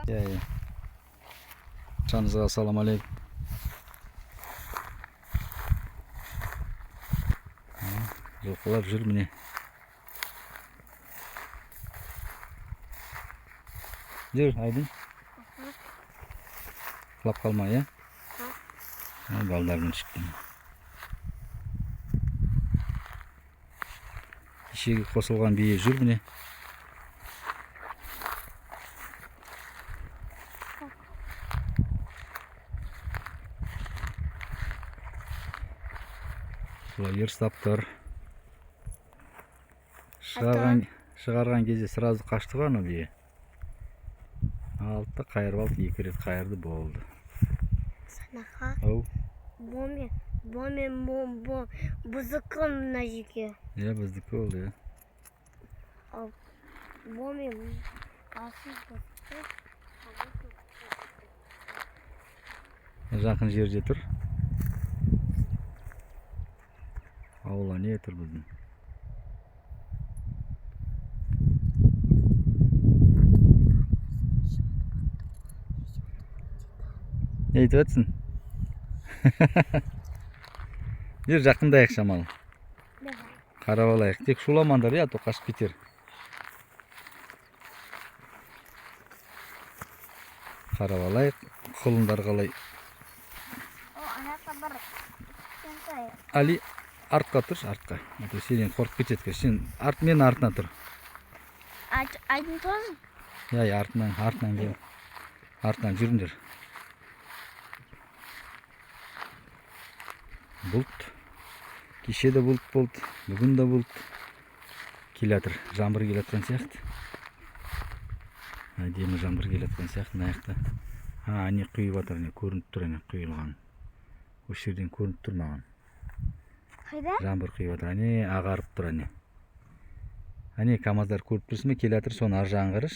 Ya. Canınıza assalamu aleykum. Жылқылар жүр міне. Жүр, Айдын. Құлап қалма, я? Балдардың шықтым. Кешегі қосылған бие жүр міне. Бұлар ерстап тұр. Шығарған кезде сразу қашты ғой ана бие. Алды қайырып алды, екі рет қайырды болды. Санаға? Ау. Бұздікі мына жеке. Я бұздікі болды, я. Ал бомен асыз бұздікі. Жақын жерде тұр. Аула не тұр біздің? Ne айтып жатсың? Жер жақындайық шамалы. Қарап алайық. Тек шуламаңдар, я, то қашып кетер. Қарап алайық. Құлындар қалай. Али, артқа тұр, артқа. Сенен қорқып кетеді. Сен мен артына тұр. Айдын тұрсың? Я, артынан кел. Артынан жүріңдер. Бұлт. Кеше де бұлт болды, бүгін де бұлт. Келатыр, жаңбыр келатқан сияқты. Әдемі жаңбыр келатқан сияқты мына жақта. Не құйып жатыр, не көрініп тұр, не құйылған. Осы жерден көрініп тұр маған. Қайда? Жаңбыр құйып жатыр, не ағарып тұр, не. Әне камаздар көріп тұрсың ба, келатыр, соны ар жағын қараш.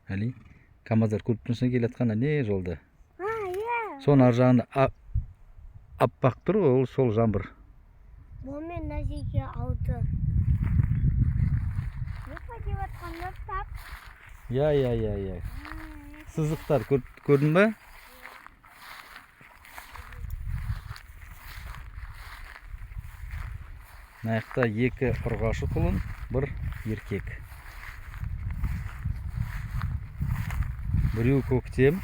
Әли, камаздар көріп тұрсың келатқан, не жолда. Соны ар жағында аппақ тұр, ол сол жаңбыр. Бомен нәзеге ауды. Өпа деп атқанда тап. Я. Сызықтар көрдің ба? Наяқта екі ұрғашы құлын, бір еркек. Біреу көктем,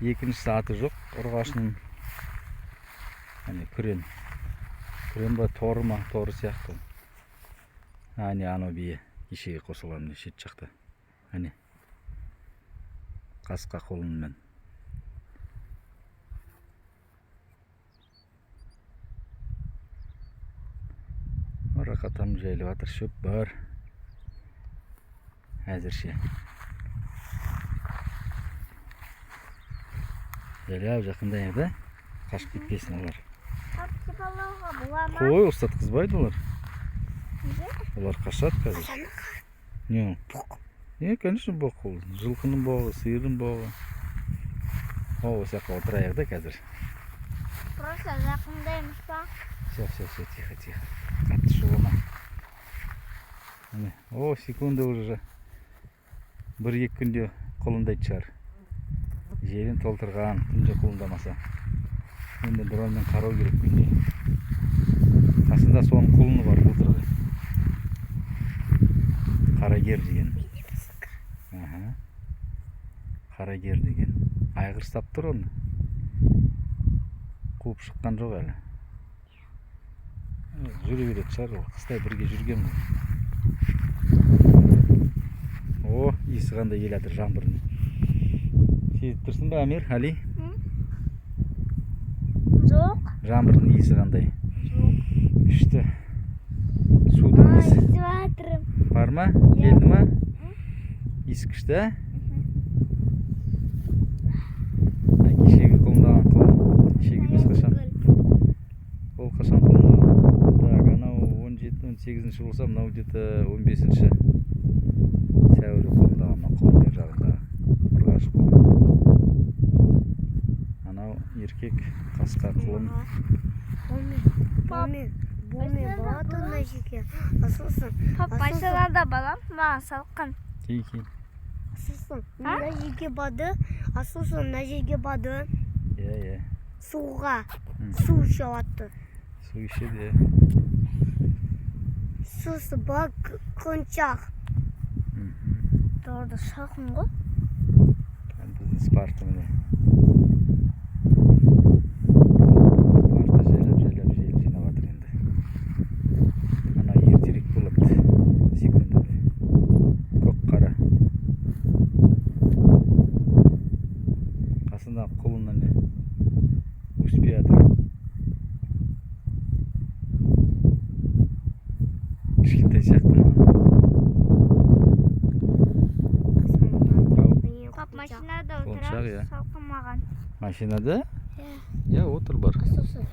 екіншісі аты жоқ ұрғашының. Күрен. Күрен ба, торы ма, торы сияқты. Анау бие. Кешеге қосылған шет жақта. Қасқа қолынмен. Рақатан жайлы батыр, шөп бар. Әзірше. Жайлы жақында еді. Қашып кетпесін олар. Қой, ұстатқызбайды олар. Олар қашады қазір. Не? Конечно, боқ ол. Жылқының боғы, сиырдың боғы. Осы жаққа отырайық да қазір. Просто жақындаймыз ба? Все, тихо. Қатты шулама. Секунда уже. 1-2 күнде құлындайды шығар. Жерін толтырған, күнде құлындамаса. Енді дронмен қарау керек күнде. Қасында соның құлыны бар былтырғы. Қарагер деген. Қарагер деген. Айғырстап тұр оны. Қуып шыққан жоқ әлі. Жүре береді шығар ол. Қыстай бірге жүрген. Иісі қандай келатыр жаңбырдың. Сезіп тұрсың ба, Амир, Али? Жоқ. Жаңбырдың иісі қандай? Жоқ. Күшті. Судың иісі. Иісі батырым. Бар ма? Келді ма? Иісі күшті, ә? Кешегі құлындаған құлын. Кешегі емес қашан? Ол қашан құлындаған? Так, анау 17-18 болса, мынау где-то 15-ші. Сәуірі құлындаған құлын бер жағында. Ұрғаш құлын. Анау еркек қасқа құлын. Бомен балады мына жеке. Асылсың. Байсаларда балам маған салқан. Кей. Asılsın. Ne жерге барды? Asılsın ne жерге барды? Иә. Суға. Су ішіп атты. Su içedi. Сусы бак кончақ. Doğru sakın ғой. Біздің Спарта міне. Спарта жайлап жел жинап жатыр енді. Ана ертерек болады. Секундада. Көк қара. Қасында қолынан не? Успей жатыр. Кішкентай сияқты ма? Пап, машинада Кончақ, иә. отырамыз, салқымаған. Машинада? Иә, отыр бар. Асылсың.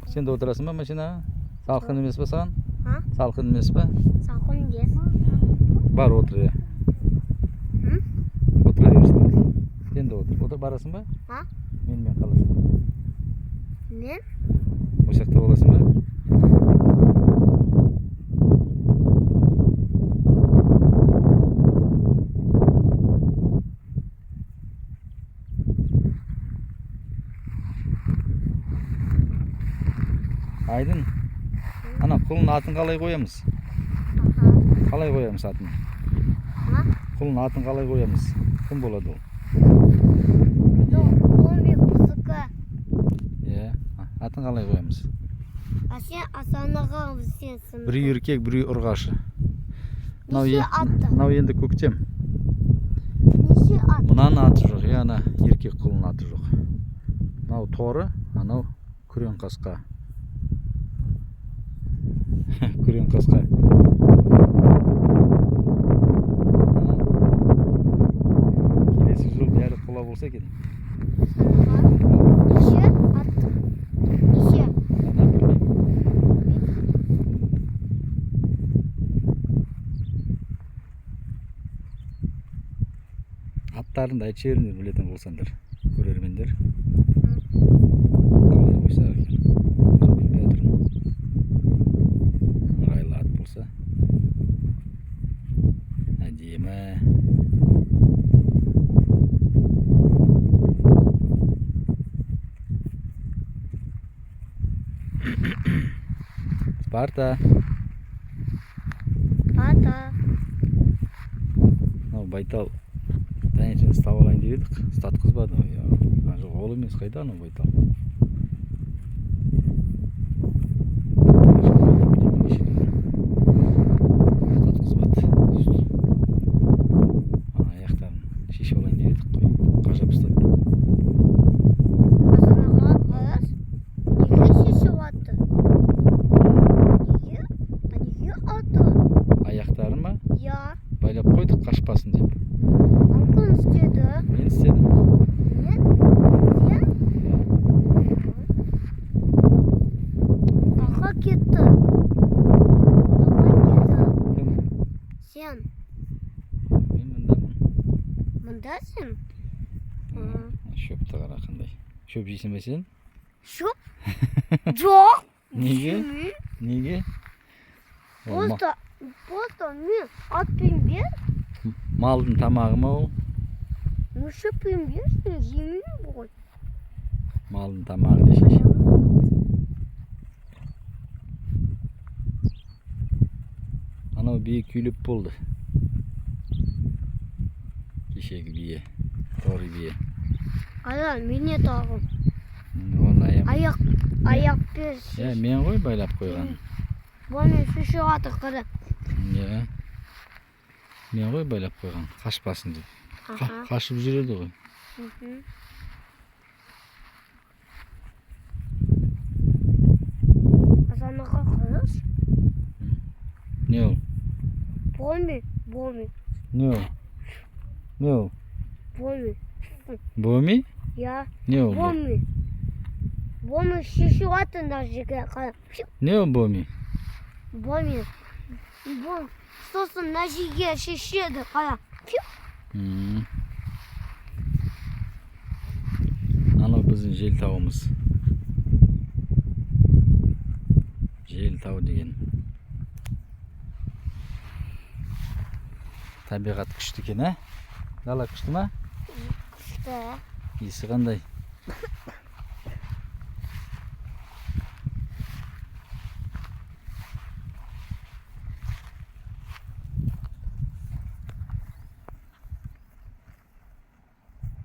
Сен де отырасың ба машинаға? Салқын емес па саған? Ha? Салқын емес па? Салқын дес. Бар отыр, иә. Отыра берсін. Сен де отыр. Отыр барасың ба? Ha? Менімен қаласың ба? Ne? Осы жақта боласың ба? Айдын, ана құлын атын қалай қоямыз? Қалай қоямыз атын? Ha? Құлын атын қалай қоямыз? Кім болады ол? Bombi бұзықы. Иә, атын қалай қоямыз? Сен асанаға сенсің. Біреу еркек, біреу ұрғашы. Неше атты? Мынау енді көктем. Неше ат? Мынаның аты жоқ, иә, ана еркек құлын аты жоқ. Мынау торы, анау күрең қасқа. Күрең қасқа. Келесі жыл бәрі құла болса екен. Неше ат? Неше? Ана білмеймін. Аттарын да айтып жіберіңдер, білетін болсаңдар, көрермендер. Қалай қойса екен. Өзім білмей отырмын. Ыңғайлы ат болса. Әдемі. Спарта. Ата. Мынау байтал. Таңертең ұстап алайын деп едік. Ұстатқызбады. Жоқ, ол емес, қайда анау байтал? Ұстатқызбады. Аяқтарын шешіп алайын деп едік қой. Қажап ұстады. Асанаға қағаз. Неге шешіп атты? Неге атты? Аяқтарын ма? Я. Байлап қойдық қашпасын деп. Алтын істеді. Мен істедім. Мен? Сен? Қаға кетті. Кім? Сен. Мен мұндамын. Мұндасың? Шөпті қара қандай. Шөп жейсің бе сен? Шоп? Жоқ. Неге? Жемей. Неге? Просто мен атпен бер. Малдың тамағы ма ол? Шөппен берсің, жемеймін ғой. Малдың тамағы дешеш. Анау бие күйліп болды. Кешегі бие. Торы бие. Ала, мене тағым. Оны Аяқ бер. Иә, мен ғой байлап қойған. Бұны шешіп атыр қыры. Иә. Мен ғой байлап қойған. Қашпасын деп. Қашып жүреді ғой. Асанаға қырыз. Не ол? Боми. Не ол? Не ол? Боми. Боми? Я. Не ол? Боми шешіп атында жерге қыры. Не ол боми? Боми. Сосын на жерге шешеді қыры. Анау біздің жел тауымыз. Жел тау деген. Табиғат күшті екен, ә? Дала күшті ма? Күшті. Иісі қандай?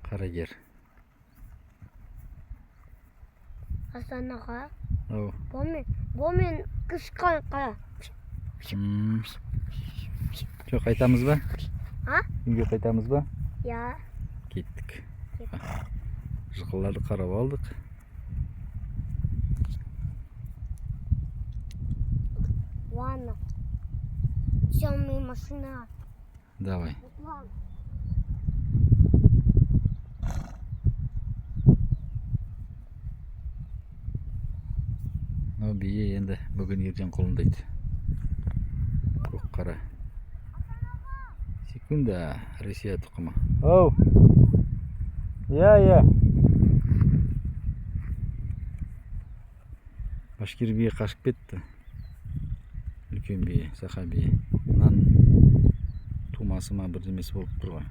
Қарагер. Асан аға. Ау. Бұл мен қысқан қара. Жоқ, қайтамыз ба? А? Үйге қайтамыз ба? Я. Кеттік. Жылқыларды қарап алдық. Ладно. Темная машина. Давай. Бие енді бүгін ертең құлындайды. Көк қара. Секунда, Россия тұқымы. Оу! Я. Башкир бие қашып кетті. Үлкен бие, сақа бие. Нан тумасы ма бірдемесі болып тұр ғой.